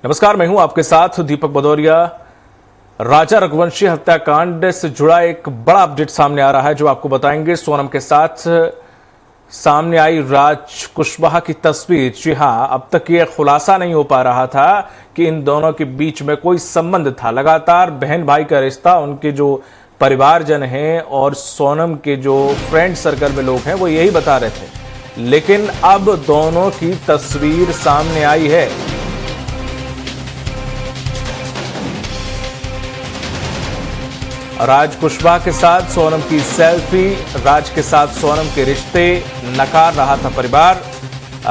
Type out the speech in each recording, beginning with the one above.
नमस्कार, मैं हूं आपके साथ दीपक भदौरिया। राजा रघुवंशी हत्याकांड से जुड़ा एक बड़ा अपडेट सामने आ रहा है जो आपको बताएंगे। सोनम के साथ सामने आई राज कुशवाहा की तस्वीर। जी हां, अब तक ये खुलासा नहीं हो पा रहा था कि इन दोनों के बीच में कोई संबंध था। लगातार बहन भाई का रिश्ता, उनके जो परिवारजन हैं और सोनम के जो फ्रेंड सर्कल में लोग हैं वो यही बता रहे थे, लेकिन अब दोनों की तस्वीर सामने आई है। राज कुशवाहा के साथ सोनम की सेल्फी, राज के साथ सोनम के रिश्ते नकार रहा था परिवार।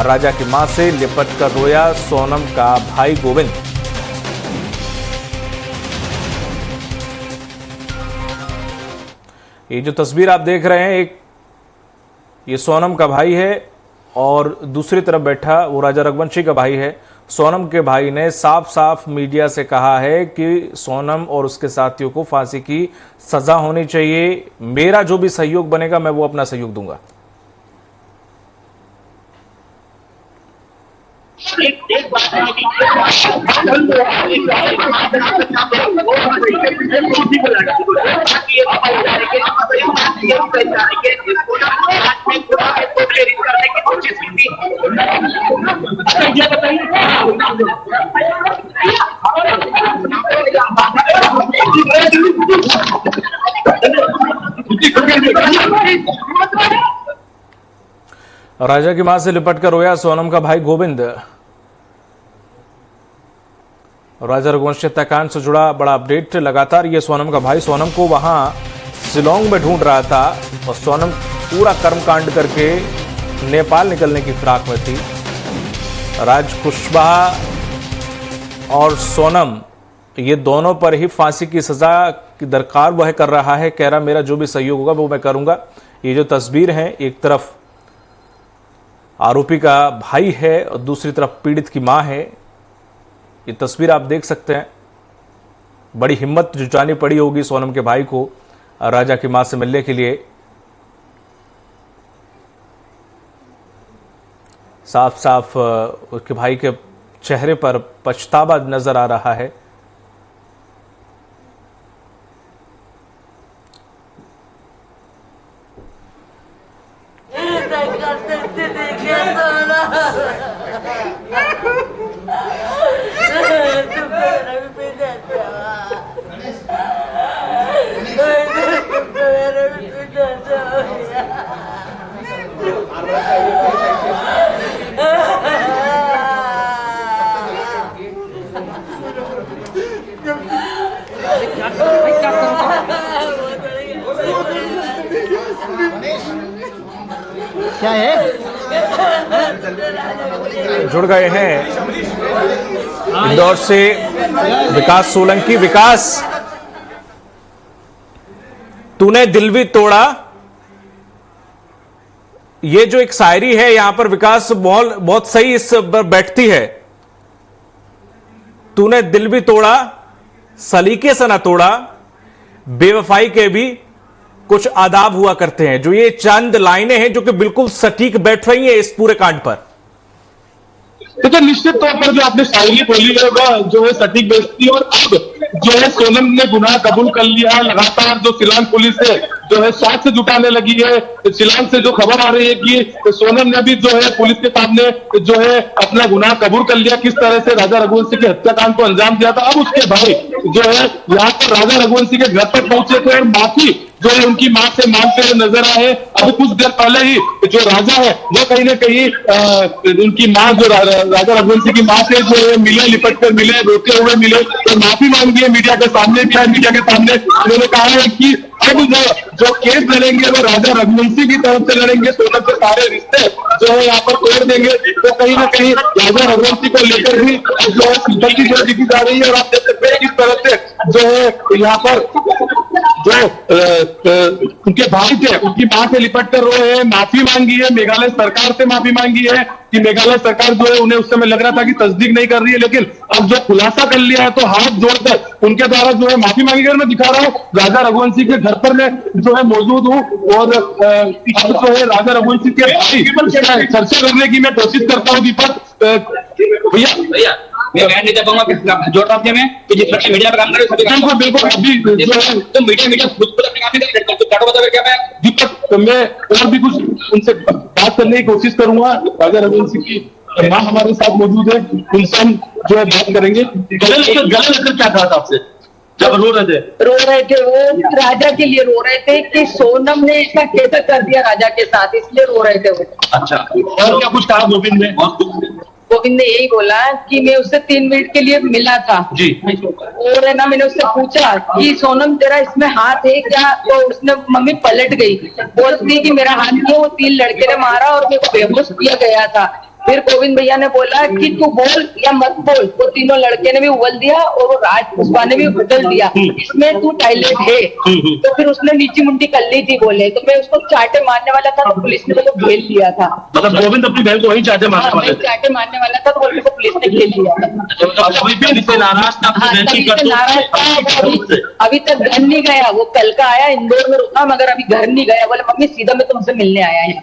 राजा की मां से लिपट कर रोया सोनम का भाई गोविंद। ये जो तस्वीर आप देख रहे हैं, ये सोनम का भाई है और दूसरी तरफ बैठा वो राजा रघुवंशी का भाई है। सोनम के भाई ने साफ साफ मीडिया से कहा है कि सोनम और उसके साथियों को फांसी की सजा होनी चाहिए। मेरा जो भी सहयोग बनेगा मैं वो अपना सहयोग दूंगा। राजा की मां से लिपट कर रोया सोनम का भाई गोविंद। राजा रघुवंशी हत्याकांड से जुड़ा बड़ा अपडेट। लगातार ये सोनम का भाई सोनम को वहां शिलोंग में ढूंढ रहा था और सोनम पूरा कर्मकांड करके नेपाल निकलने की फिराक में थी। राज कुशवाहा और सोनम ये दोनों पर ही फांसी की सजा की दरकार वह कर रहा है। कह रहा मेरा जो भी सहयोग होगा वो मैं करूंगा। ये जो तस्वीर है, एक तरफ आरोपी का भाई है और दूसरी तरफ पीड़ित की मां है। ये तस्वीर आप देख सकते हैं। बड़ी हिम्मत जुटानी पड़ी होगी सोनम के भाई को राजा की मां से मिलने के लिए। साफ साफ उसके भाई के चेहरे पर पछतावा नजर आ रहा है। क्या है? जुड़ गए हैं इंदौर से विकास सोलंकी। विकास, तूने दिल भी तोड़ा, ये जो एक शायरी है यहां पर विकास बहुत सही इस पर बैठती है। तूने दिल भी तोड़ा, सलीके से ना तोड़ा, बेवफाई के भी कुछ आदाब हुआ करते हैं। जो ये चंद लाइनें हैं जो कि बिल्कुल सटीक बैठ रही हैं इस पूरे कांड पर। तो निश्चित तौर पर जो आपने शायरी बोली है वह जो है सटीक बेचती है। और अब जो है सोनम ने गुनाह कबूल कर लिया है। लगातार जो शिलांग पुलिस है जो है साक्ष्य जुटाने लगी है। शिलांग से जो खबर आ रही है कि सोनम ने भी जो है पुलिस के सामने जो है अपना गुनाह कबूल कर लिया, किस तरह से राजा रघुवंशी के हत्याकांड को अंजाम दिया था। अब उसके भाई जो है यहाँ पर राजा रघुवंशी के घर पर पहुंचे थे और माफी जो है उनकी मां से मांगते हुए नजर आए। अब कुछ देर पहले ही जो राजा है वो कहीं ना कहीं उनकी मां जो राजा रघुवंशी की मां से जो है मिले, लिपट कर मिले, रोते हुए मिले तो माफी मांगी है। मीडिया के सामने भी है। मीडिया के सामने उन्होंने कहा है कि अब जो केस लड़ेंगे वो राजा रघुवंशी की तरफ से लड़ेंगे। सोनम के सारे रिश्ते जो है यहाँ पर तोड़ देंगे। तो कहीं ना कहीं राजा रघुवंशी को लेकर भी जो है सिंपैथी जो दिखी जा रही है। और आप देख सकते हैं किस तरह से जो है यहाँ पर जो उनके भाई थे उनकी मां से लिपट कर रोए हैं, माफी मांगी है, मेघालय सरकार से माफी मांगी है कि मेघालय सरकार जो है उन्हें उस समय लग रहा था कि तस्दीक नहीं कर रही है, लेकिन अब जो खुलासा कर लिया है तो हाथ जोड़कर उनके द्वारा जो है माफी मांगी गई। मैं दिखा रहा हूँ राजा रघुवंशी के घर पर मैं जो है मौजूद हूँ और जो है राजा रघुवंशी के चर्चा करने की मैं कोशिश करता हूँ। दीपक भैया मैं बयान नहीं दे पाऊंगा जोड़ आपके में कि जिस लड़के मीडिया पे काम करे बिल्कुल बिल्कुल अभी जो है तो मीडिया खुद अपने काम नहीं करते तो काटो बता क्या मैं दीपक मैं और भी कुछ उनसे बात करने की कोशिश करूंगा। राजा रघुवंश सिंह की मां हमारे साथ मौजूद है, उनसे हम जो है बात करेंगे। गले लेकर क्या कहा था आपसे जब रो रहे थे? वो राजा के लिए रो रहे थे कि सोनम ने ऐसा कैसे कर दिया राजा के साथ, इसलिए रो रहे थे वो। अच्छा, और क्या कुछ कहा गोविंद ने? गोविंद ने यही बोला कि मैं उससे 3 मिनट के लिए मिला था जी। और है ना, मैंने उससे पूछा कि सोनम तेरा इसमें हाथ है क्या, तो उसने मम्मी पलट गई, बोलती कि मेरा हाथ नहीं है, वो 3 लड़के ने मारा और मेरे को बेहोश किया गया था। फिर गोविंद भैया ने बोला कि तू बोल या मत बोल, वो तीनों लड़के ने भी उबल दिया और वो राज पुष्पा ने भी उबल दिया, इसमें तू टाइलेट है। तो फिर उसने नीची मुंडी कर ली थी, बोले तो मैं उसको चाटे मारने वाला था तो पुलिस ने मेरे को घेर लिया था। मतलब गोविंद अपनी बहन को वही चाटे मारने वाले थे? चाटे मारने वाला था तो मेरे को पुलिस ने घेर लिया था। अभी से नाराज था? अभी तक घर नहीं गया वो, कल का आया, इंदौर में रुका मगर अभी घर नहीं गया। बोले मम्मी सीधा मैं तुमसे मिलने आया है।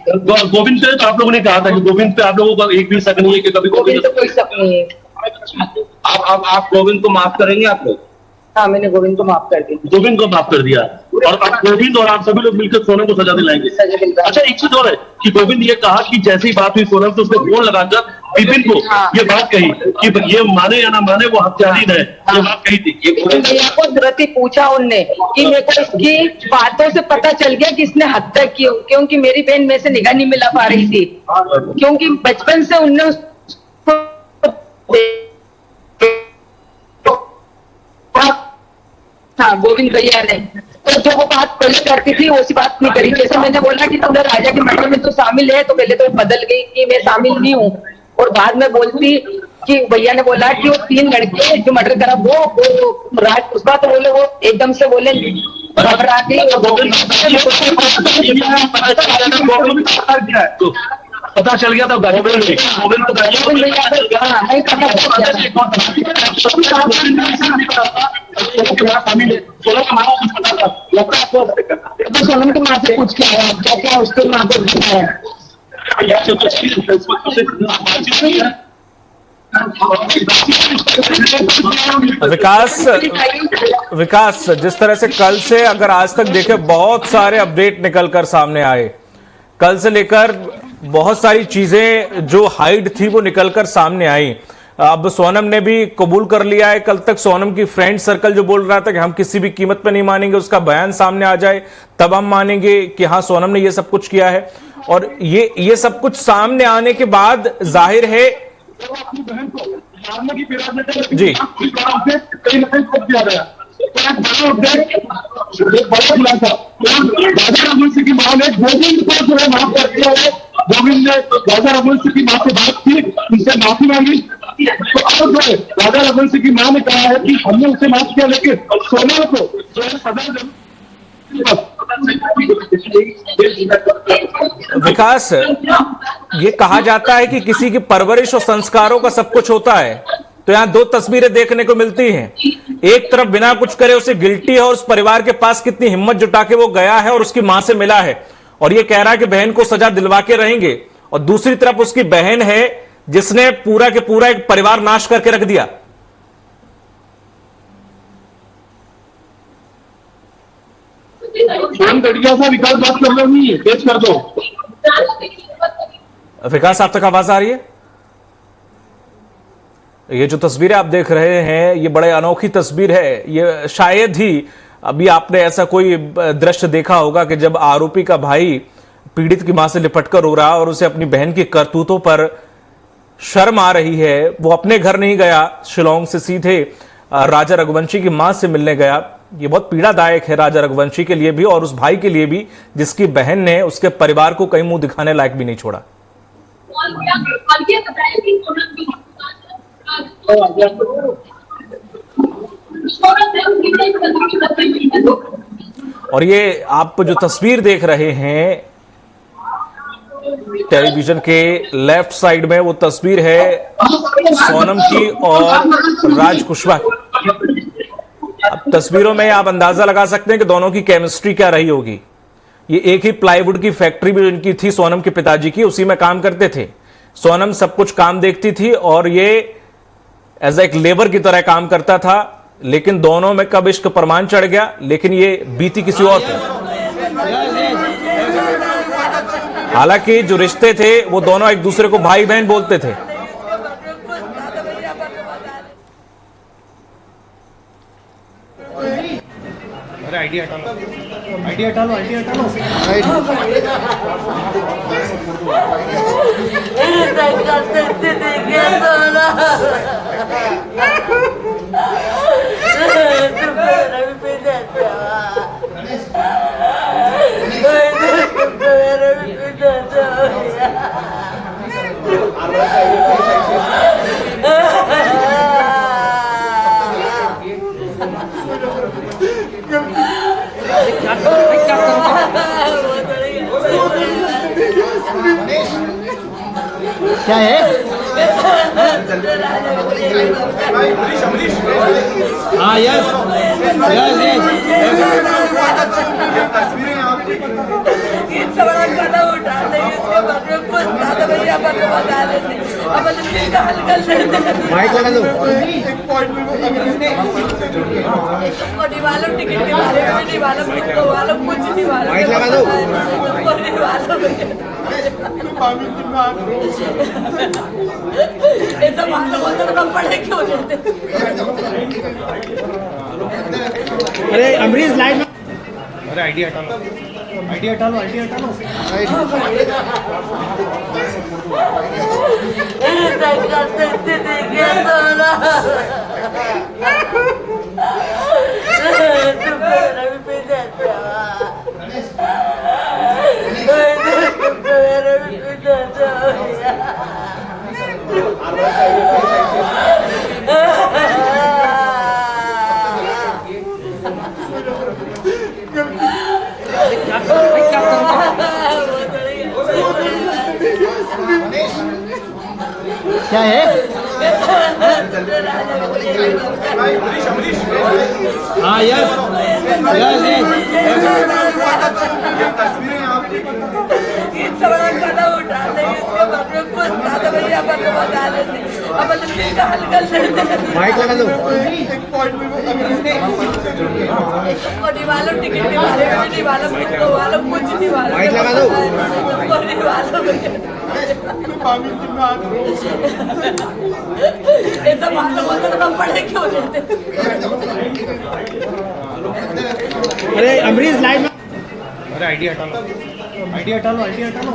गोविंद से तो आप लोगों ने कहा था कि गोविंद पे आप लोगों का एक भी शक नहीं है कि कभी गोविंद तो कोई शक नहीं है। आप गोविंद को माफ करेंगे आप लोग? हाँ, मैंने गोविंद को माफ कर दिया। गोविंद को माफ कर दिया और अब गोविंद और आप सभी लोग मिलकर सोनम को सजा दिलाएंगे? अच्छा, एक चीज और है कि गोविंद ये कहा कि जैसी बात हुई सोनम तो उसने फोन लगाकर विपिन को ये बात कही कि ये माने या ना माने वो हत्यारीन है, ये बात कही थी। भैया को तुरंत ही पूछा उनने कि मेरे को इसकी बातों से पता चल गया कि इसने हत्या की, क्योंकि मेरी बहन में से निगाह नहीं मिला पा रही थी, क्योंकि बचपन से उनने हाँ गोविंद भैया ने तो जो वो बात पहले करती थी वैसी बात नहीं करी। जैसे मैंने बोला कि तुमने राजा के मर्डर में तो शामिल है, तो पहले तो बदल गई कि मैं शामिल नहीं हूँ, और बाद में बोलती कि भैया ने बोला कि वो 3 लड़के जो मर्डर करा वो राज पुष्पा, तो बोले वो एकदम से बोले घबरा के पता चल गया था गोविंद तो सोनम के माँ से पूछ के आया क्या क्या उसके माँ को विकास, जिस तरह से कल से अगर आज तक देखे बहुत सारे अपडेट निकलकर सामने आए, कल से लेकर बहुत सारी चीजें जो हाइड थी वो निकलकर सामने आई। अब सोनम ने भी कबूल कर लिया है। कल तक सोनम की फ्रेंड सर्कल जो बोल रहा था कि हम किसी भी कीमत पर नहीं मानेंगे, उसका बयान सामने आ जाए तब हम मानेंगे कि हाँ सोनम ने ये सब कुछ किया है। और ये सब कुछ सामने आने के बाद जाहिर है अपनी बहन को मारने की फिराक में जी कहीं ना कहीं खो दिया गया। बड़ा खुलासा राजा रघुवंश की मां ने गोविंद को जो है माफ कर दिया है। गोविंद ने राजा रघुवंश की मां से बात की, उनसे माफी मांगी, तो अब जो है राजा रघुवंश की मां ने कहा है कि हमने उसे माफ किया, लेकिन सोना को जो है सजा विकास, ये कहा जाता है कि किसी की परवरिश और संस्कारों का सब कुछ होता है, तो यहाँ 2 तस्वीरें देखने को मिलती हैं। एक तरफ बिना कुछ करे उसे गिल्टी है और उस परिवार के पास कितनी हिम्मत जुटा के वो गया है और उसकी मां से मिला है और ये कह रहा है कि बहन को सजा दिलवा के रहेंगे, और दूसरी तरफ उसकी बहन है जिसने पूरा के पूरा एक परिवार नाश करके रख दिया। विकास बात कर रहे हैं, पेश कर दो। विकास, आप तक आवाज आ रही है? ये जो तस्वीरें आप देख रहे हैं ये बड़े अनोखी तस्वीर है। ये शायद ही अभी आपने ऐसा कोई दृश्य देखा होगा कि जब आरोपी का भाई पीड़ित की मां से लिपटकर रो रहा और उसे अपनी बहन की करतूतों पर शर्म आ रही है। वो अपने घर नहीं गया, शिलोंग से सीधे राजा रघुवंशी की मां से मिलने गया। ये बहुत पीड़ादायक है राजा रघुवंशी के लिए भी और उस भाई के लिए भी जिसकी बहन ने उसके परिवार को कहीं मुंह दिखाने लायक भी नहीं छोड़ा। और ये आप जो तस्वीर देख रहे हैं टेलीविजन के लेफ्ट साइड में, वो तस्वीर है सोनम की और राज कुशवाहा की। अब तस्वीरों में आप अंदाजा लगा सकते हैं कि दोनों की केमिस्ट्री क्या रही होगी। ये एक ही प्लाईवुड की फैक्ट्री भी इनकी थी, सोनम के पिताजी की, उसी में काम करते थे। सोनम सब कुछ काम देखती थी और ये एज एक लेबर की तरह काम करता था, लेकिन दोनों में कब इश्क परमान चढ़ गया, लेकिन ये बीती किसी और पे। हालांकि जो रिश्ते थे वो दोनों एक दूसरे को भाई बहन बोलते थे। अरे आईडी हटा लो, आईडी हटा लो, आईडी हटा लो। क्या है? हाँ यस इतना बड़ा कदम उठा नहीं, इसके बारे में कुछ ज्यादा भैया बता लेते, अब इसका हल कर लेते। माइक लगा दो। नहीं मालूम टिकट के बारे में नहीं मालूम, कितने मालूम कुछ नहीं मालूम। माइक लगा दो। नहीं मालूम ऐसा मालूम होता तो हम पढ़े क्यों लेते। अरे अमरीश लाइव में। अरे आईडी हटा लो, आईडी हटा लो, आईडी हटा लो। क्या है? हाँ यस इतना बड़ा कदम उठा नहीं, इसके बारे में कुछ ज्यादा भैया बता लेते, अब इसका हल कर लेते। माइक लगा दो। नहीं मालूम टिकट के बारे में नहीं मालूम, कितने मालूम कुछ नहीं मालूम। माइक लगा दो। नहीं मालूम ऐसा मालूम होता तो हम पढ़े क्यों लेते। अरे अमरीश लाइव में। अरे आईडी हटा लो, आईडी हटा लो, आईडी हटा लो।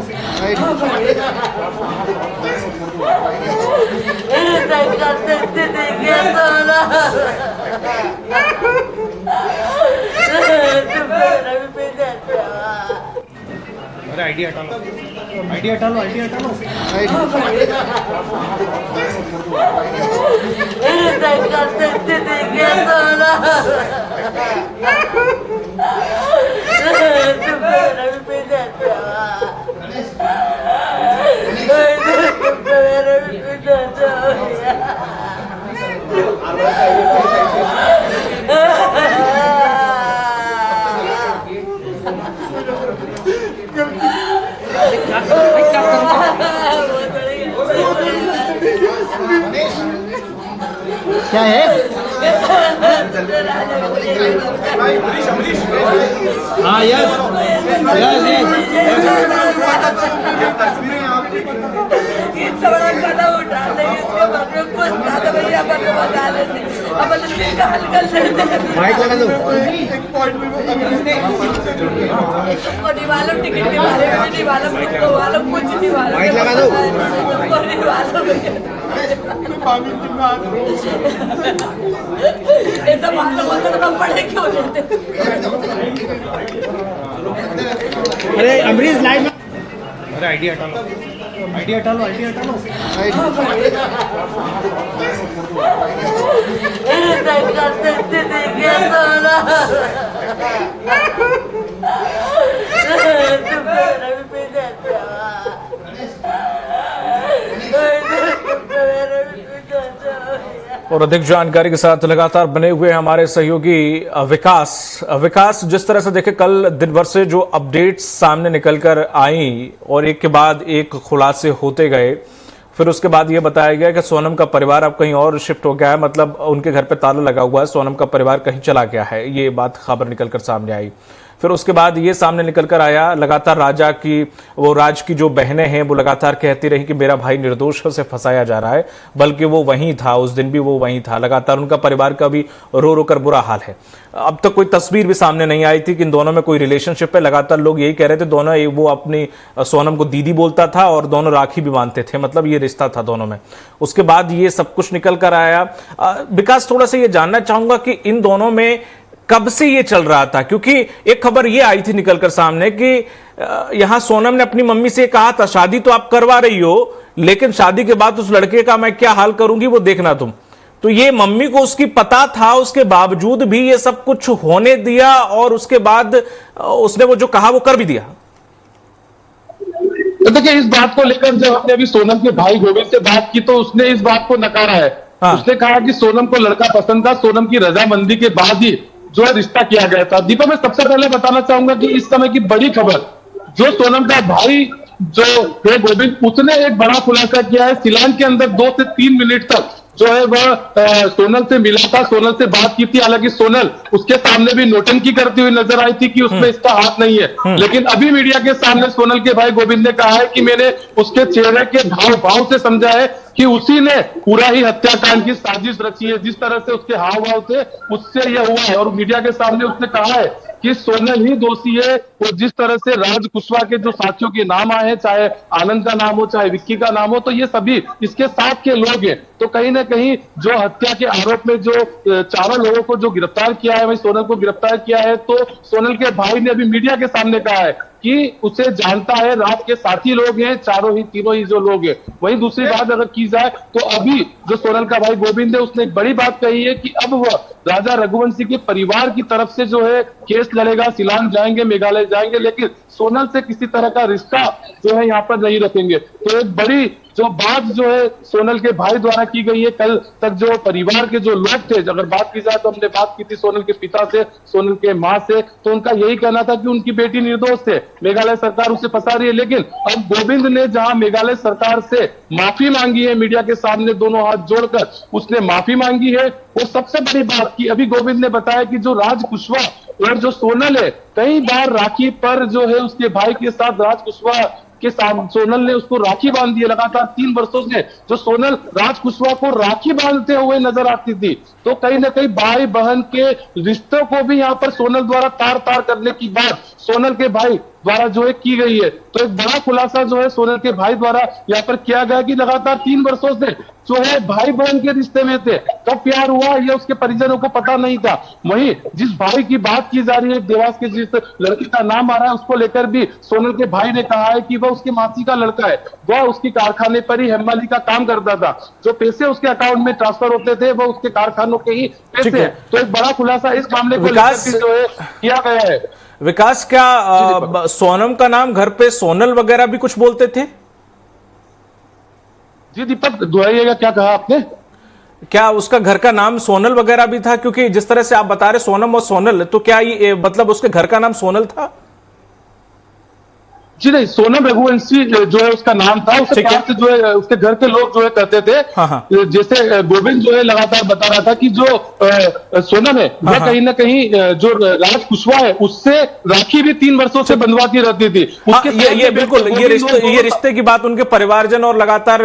अरे आईडी हटा लो, आईडी हटा लो, आईडी हटा लो। क्या है? हाँ यस इतना बड़ा कदम उठा नहीं, इसके बारे में कुछ ज्यादा भैया बता लेते, अब इसका हल कर लेते। माइक लगा दो। नहीं मालूम टिकट के बारे में नहीं मालूम, कितने मालूम कुछ नहीं मालूम। माइक लगा दो। नहीं मालूम ऐसा मालूम होता तो हम पढ़े क्यों लेते। अरे अमरीश लाइव में। अरे आईडी हटा लो, आईडी हटा लो, आईडी हटा लो। और अधिक जानकारी के साथ लगातार बने हुए हमारे सहयोगी विकास, जिस तरह से देखे कल दिन भर से जो अपडेट्स सामने निकल कर आई और एक के बाद एक खुलासे होते गए, फिर उसके बाद ये बताया गया कि सोनम का परिवार अब कहीं और शिफ्ट हो गया है, मतलब उनके घर पे ताला लगा हुआ है, सोनम का परिवार कहीं चला गया है, ये बात खबर निकलकर सामने आई। फिर उसके बाद ये सामने निकल कर आया, लगातार राज की जो बहनें हैं वो लगातार कहती रही कि मेरा भाई निर्दोष से फंसाया जा रहा है, बल्कि वो वहीं था, उस दिन भी वो वहीं था। लगातार उनका परिवार का भी रो रो कर बुरा हाल है। अब तक कोई तस्वीर भी सामने नहीं आई थी कि इन दोनों में कोई रिलेशनशिप है। लगातार लोग यही कह रहे थे, दोनों वो अपनी सोनम को दीदी बोलता था और दोनों राखी भी बांधते थे, मतलब ये रिश्ता था दोनों में। उसके बाद ये सब कुछ निकल कर आया। विकास, थोड़ा सा ये जानना चाहूंगा कि इन दोनों में कब से ये चल रहा था, क्योंकि एक खबर ये आई थी निकलकर सामने कि यहां सोनम ने अपनी मम्मी से कहा था शादी तो आप करवा रही हो, लेकिन शादी के बाद उस लड़के का मैं क्या हाल करूंगी वो देखना तुम। तो ये मम्मी को उसकी पता था, उसके बावजूद भी ये सब कुछ होने दिया और उसके बाद उसने वो जो कहा वो कर भी दिया। तो देखिए, इस बात को लेकर जब हमने अभी सोनम के भाई गोविंद से बात की तो उसने इस बात को नकारा है। हाँ। उसने कहा कि सोनम को लड़का पसंद था, सोनम की रजामंदी के बाद ही जो है रिश्ता किया गया था। दीपक, मैं सबसे पहले बताना चाहूंगा कि इस समय की बड़ी खबर, जो सोनम का भाई जो है गोविंद, उसने एक बड़ा खुलासा किया है। सिलान के अंदर 2 से 3 मिनट तक जो है वह सोनल से मिला था, सोनल से बात की थी। हालांकि सोनल उसके सामने भी नोटंकी करती हुई नजर आई थी कि उसमें इसका हाथ नहीं है, लेकिन अभी मीडिया के सामने सोनल के भाई गोविंद ने कहा है कि मैंने उसके चेहरे के भाव से समझा है कि उसी ने पूरा ही हत्याकांड की साजिश रची है। जिस तरह से उसके हाव भाव थे उससे यह हुआ है, और मीडिया के सामने उसने कहा है कि सोनल ही दोषी है। और जिस तरह से राज कुशवाहा के जो साथियों के नाम आए हैं, चाहे आनंद का नाम हो, चाहे विक्की का नाम हो, तो ये सभी इसके साथ के लोग हैं। तो कहीं ना कहीं जो हत्या के आरोप में जो 4 लोगों को जो गिरफ्तार किया है, वही सोनल को गिरफ्तार किया है। तो सोनल के भाई ने अभी मीडिया के सामने कहा है कि उसे जानता है, राज के साथी लोग हैं, तीनों ही जो लोग हैं। वहीं दूसरी बात अगर की जाए तो अभी जो सोनल का भाई गोविंद है, उसने एक बड़ी बात कही है कि अब वह राजा रघुवंशी के परिवार की तरफ से जो है केस लड़ेगा, शिलांग जाएंगे, मेघालय जाएंगे, लेकिन सोनल से किसी तरह का रिश्ता जो है यहाँ पर नहीं रखेंगे। तो एक बड़ी जो बात जो है सोनल के भाई द्वारा की गई है। कल तक जो परिवार के जो लोग थे, अगर बात की जाए तो हमने बात की थी सोनल के पिता से, सोनल के मां से, तो उनका यही कहना था कि उनकी बेटी निर्दोष थे, मेघालय सरकार उसे फंसा रही है। लेकिन अब गोविंद ने जहां मेघालय सरकार से माफी मांगी है, मीडिया के सामने दोनों हाथ जोड़कर उसने माफी मांगी है। वो सबसे बड़ी बात की अभी गोविंद ने बताया कि जो राज कुशवाहा और जो सोनल है, कई बार राखी पर जो है उसके भाई के साथ राज कुशवाहा के साथ सोनल ने उसको राखी बांध दी है। लगातार 3 वर्षों से जो सोनल राज कुशवाहा को राखी बांधते हुए नजर आती थी। तो कहीं ना कहीं भाई बहन के रिश्तों को भी यहाँ पर सोनल द्वारा तार करने की बात सोनल के भाई द्वारा जो है की गई है। तो एक बड़ा खुलासा जो है सोनल के भाई द्वारा यहाँ पर किया गया कि लगातार 3 वर्षों से जो है भाई बहन के रिश्ते में थे। कब प्यार हुआ ये उसके परिजनों को पता नहीं था। वहीं जिस भाई की बात की जा रही है, देवास के जिस लड़की का नाम आ रहा है, उसको लेकर भी सोनल के भाई ने कहा है कि वह उसके मासी का लड़का है, वह उसकी कारखाने पर ही हेमाली का काम करता था, जो पैसे उसके अकाउंट में ट्रांसफर होते थे वो उसके कारखानों के ही पैसे। तो एक बड़ा खुलासा इस मामले को लेकर जो है किया गया है। विकास, क्या सोनम का नाम घर पे सोनल वगैरह भी कुछ बोलते थे? जी दीपक, दोहराइएगा, क्या कहा आपने? क्या उसका घर का नाम सोनल वगैरह भी था? क्योंकि जिस तरह से आप बता रहे सोनम और सोनल, तो क्या ये मतलब उसके घर का नाम सोनल था? जी नहीं, सोनम रघुवंशी जो है उसका नाम था। उसके पास जो है उसके घर के लोग जो है कहते थे। हाँ। जैसे गोविंद जो है लगातार बता रहा था कि जो सोनम है वह कहीं ना कहीं जो राज कुशवाहा है उससे राखी भी 3 वर्षों से बंधवाती रहती थी। ये बिल्कुल ये रिश्ते की बात उनके परिवारजन और लगातार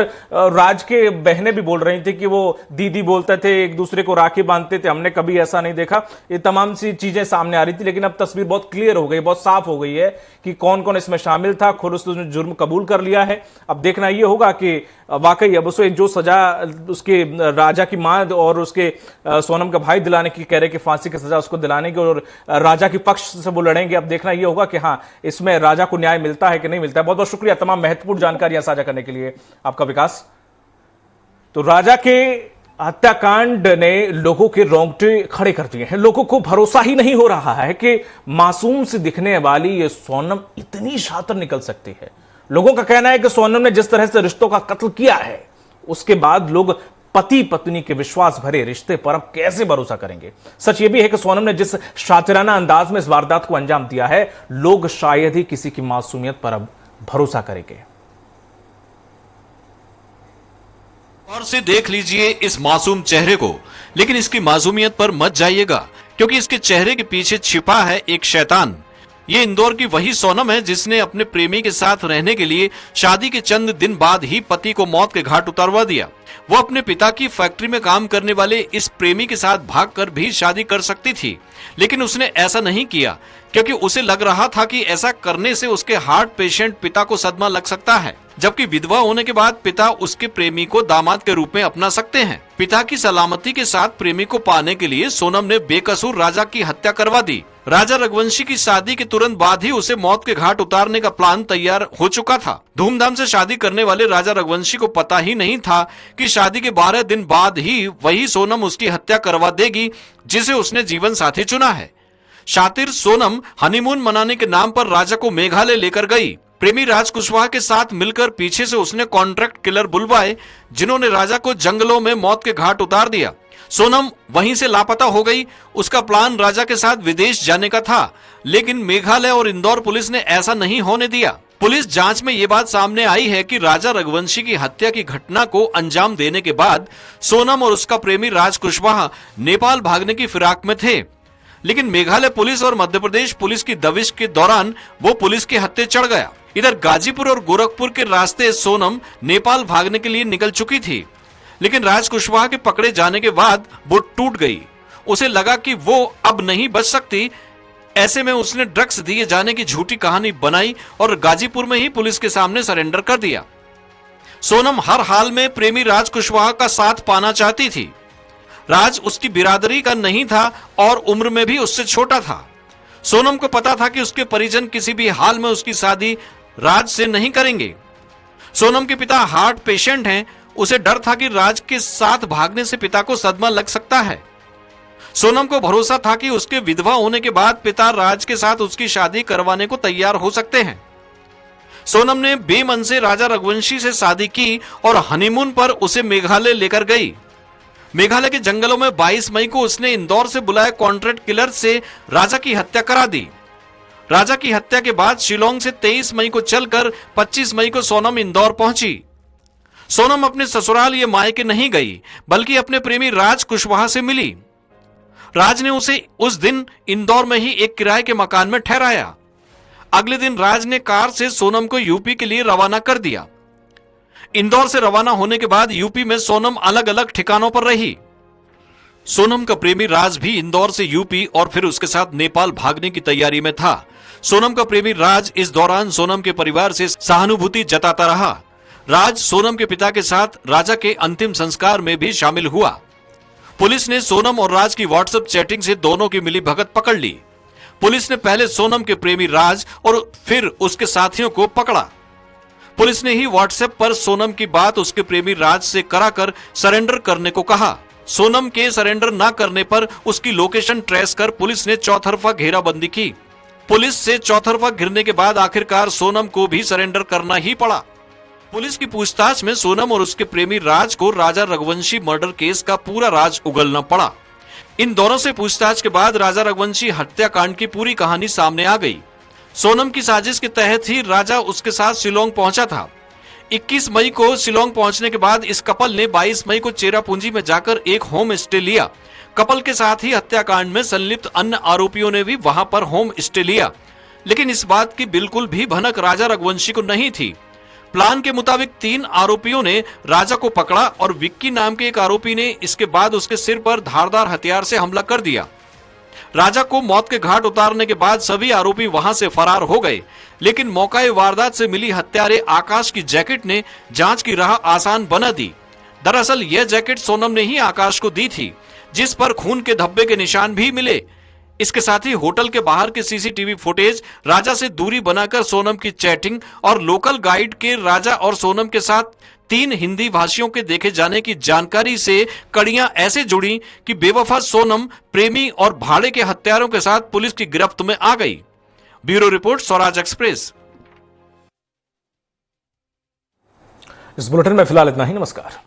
राज के बहनें भी बोल रही थी कि वो दीदी बोलते थे, एक दूसरे को राखी बांधते थे, हमने कभी ऐसा नहीं देखा। ये तमाम सी चीजें सामने आ रही थी, लेकिन अब तस्वीर बहुत क्लियर हो गई, बहुत साफ हो गई है कि कौन कौन इसमें शामिल था। खुद उसने जुर्म कबूल कर लिया है। अब देखना यह होगा कि वाकई अब उसे जो सजा उसके राजा की मां और उसके सोनम का भाई दिलाने की कह रहे कि फांसी की सजा उसको दिलाने की, और राजा के पक्ष से वो लड़ेंगे। अब देखना यह होगा कि हाँ, इसमें राजा को न्याय मिलता है कि नहीं मिलता है। बहुत बहुत शुक्रिया तमाम महत्वपूर्ण जानकारियां साझा करने के लिए आपका विकास। तो राजा के हत्याकांड ने लोगों के रोंगटे खड़े कर दिए हैं। लोगों को भरोसा ही नहीं हो रहा है कि मासूम से दिखने वाली ये सोनम इतनी शातिर निकल सकती है। लोगों का कहना है कि सोनम ने जिस तरह से रिश्तों का कत्ल किया है, उसके बाद लोग पति पत्नी के विश्वास भरे रिश्ते पर अब कैसे भरोसा करेंगे। सच यह भी है कि सोनम ने जिस शातिराना अंदाज में इस वारदात को अंजाम दिया है, लोग शायद ही किसी की मासूमियत पर अब भरोसा करेंगे। और से देख लीजिए इस मासूम चेहरे को, लेकिन इसकी मासूमियत पर मत जाइएगा, क्योंकि इसके चेहरे के पीछे छिपा है एक शैतान। ये इंदौर की वही सोनम है जिसने अपने प्रेमी के साथ रहने के लिए शादी के चंद दिन बाद ही पति को मौत के घाट उतारवा दिया। वो अपने पिता की फैक्ट्री में काम करने वाले इस प्रेमी के साथ भागकर भी शादी कर सकती थी, लेकिन उसने ऐसा नहीं किया, क्योंकि उसे लग रहा था कि ऐसा करने से उसके हार्ट पेशेंट पिता को सदमा लग सकता है, जबकि विधवा होने के बाद पिता उसके प्रेमी को दामाद के रूप में अपना सकते हैं। पिता की सलामती के साथ प्रेमी को पाने के लिए सोनम ने बेकसूर राजा की हत्या करवा दी। राजा रघुवंशी की शादी के तुरंत बाद ही उसे मौत के घाट उतारने का प्लान तैयार हो चुका था। धूमधाम से शादी करने वाले राजा रघुवंशी को पता ही नहीं था कि शादी के 12 दिन बाद ही वही सोनम उसकी हत्या करवा देगी जिसे उसने जीवन साथी चुना है। शातिर सोनम हनीमून मनाने के नाम पर राजा को मेघालय लेकर गई। प्रेमी राज कुशवाहा के साथ मिलकर पीछे से उसने कॉन्ट्रैक्ट किलर बुलवाए, जिन्होंने राजा को जंगलों में मौत के घाट उतार दिया। सोनम वहीं से लापता हो गई। उसका प्लान राजा के साथ विदेश जाने का था, लेकिन मेघालय और इंदौर पुलिस ने ऐसा नहीं होने दिया। पुलिस जांच में ये बात सामने आई है कि राजा रघुवंशी की हत्या की घटना को अंजाम देने के बाद सोनम और उसका प्रेमी राज कुशवाहा नेपाल भागने की फिराक में थे, लेकिन मेघालय पुलिस और मध्य प्रदेश पुलिस की दबिश के दौरान वो पुलिस के हत्थे चढ़ गया। इधर गाजीपुर और गोरखपुर के रास्ते सोनम नेपाल भागने के लिए निकल चुकी थी, लेकिन राज कुशवाहा के पकड़े जाने के बाद वो टूट गई। उसे लगा कि वो अब नहीं बच सकती। ऐसे में उसने ड्रग्स दिए जाने की झूठी कहानी बनाई और गाजीपुर में ही पुलिस के सामने सरेंडर कर दिया। सोनम हर हाल में प्रेमी राज कुशवाहा का साथ पाना चाहती थी। राज उसकी बिरादरी का नहीं था और उम्र में भी उससे छोटा था। सोनम को पता था कि उसके परिजन किसी भी हाल में उसकी शादी राज से नहीं करेंगे। सोनम के पिता हार्ट पेशेंट हैं। उसे डर था कि राज के साथ भागने से पिता को सदमा लग सकता है। सोनम को भरोसा था कि उसके विधवा होने के बाद पिता राज के साथ उसकी शादी करवाने को तैयार हो सकते हैं। सोनम ने बेमन से राजा रघुवंशी से शादी की और हनीमून पर उसे मेघालय लेकर गई। मेघालय के जंगलों में 22 मई को उसने इंदौर से बुलाए कॉन्ट्रैक्ट किलर से राजा की हत्या करा दी। राजा की हत्या के बाद शिलोंग से 23 मई को चलकर 25 मई को सोनम इंदौर पहुंची। सोनम अपने ससुराल ये मायके नहीं गई, बल्कि अपने प्रेमी राज कुशवाहा से मिली। राज ने उसे उस दिन इंदौर में ही एक किराए के मकान में ठहराया। अगले दिन राज ने कार से सोनम को यूपी के लिए रवाना कर दिया। इंदौर से रवाना होने के बाद यूपी में सोनम अलग अलग ठिकानों पर रही। सोनम का प्रेमी राज भी इंदौर से यूपी और फिर उसके साथ नेपाल भागने की तैयारी में था। सोनम का प्रेमी राज इस दौरान सोनम के परिवार से सहानुभूति जताता रहा। राज सोनम के पिता के साथ राजा के अंतिम संस्कार में भी शामिल हुआ। पुलिस ने सोनम और राज की व्हाट्सएप चैटिंग से दोनों की मिली भगत पकड़ ली। पुलिस ने पहले सोनम के प्रेमी राज और फिर उसके साथियों को पकड़ा। पुलिस ने ही व्हाट्सएप पर सोनम की बात उसके प्रेमी राज से कराकर सरेंडर करने को कहा। सोनम के सरेंडर न करने पर उसकी लोकेशन ट्रेस कर पुलिस ने चौतरफा घेराबंदी की। पुलिस से चौतरफा घिरने के बाद आखिरकार सोनम को भी सरेंडर करना ही पड़ा। पुलिस की पूछताछ में सोनम और उसके प्रेमी राज को राजा रघुवंशी मर्डर केस का पूरा राज उगलना पड़ा। इन दोनों से पूछताछ के बाद राजा रघुवंशी हत्याकांड की पूरी कहानी सामने आ गई। सोनम की साजिश के तहत ही राजा उसके साथ शिलोंग पहुंचा था। 21 मई को शिलोंग पहुंचने के बाद इस कपल ने 22 मई को चेरापूंजी में जाकर एक होम स्टे लिया। कपल के साथ ही हत्याकांड में संलिप्त अन्य आरोपियों ने भी वहां पर होम स्टे लिया, लेकिन इस बात की बिल्कुल भी भनक राजा रघुवंशी को नहीं थी। प्लान के मुताबिक 3 आरोपियों ने राजा को पकड़ा और विक्की नाम के एक आरोपी ने इसके बाद उसके सिर पर धारदार हथियार से हमला कर दिया। राजा को मौत के घाट उतारने के बाद सभी आरोपी वहां से फरार हो गए, लेकिन मौकाए वारदात से मिली हत्यारे आकाश की जैकेट ने जांच की राह आसान बना दी। दरअसल यह जैकेट सोनम ने ही आकाश को दी थी, जिस पर खून के धब्बे के निशान भी मिले। इसके साथ ही होटल के बाहर के सीसीटीवी फुटेज, राजा से दूरी बनाकर सोनम की चैटिंग और लोकल गाइड के राजा और सोनम के साथ 3 हिंदी भाषियों के देखे जाने की जानकारी से कड़ियां ऐसे जुड़ी कि बेवफा सोनम प्रेमी और भाड़े के हत्यारों के साथ पुलिस की गिरफ्त में आ गई। Bureau report, Swaraj express. इस बुलेटिन में फिलहाल इतना ही। नमस्कार।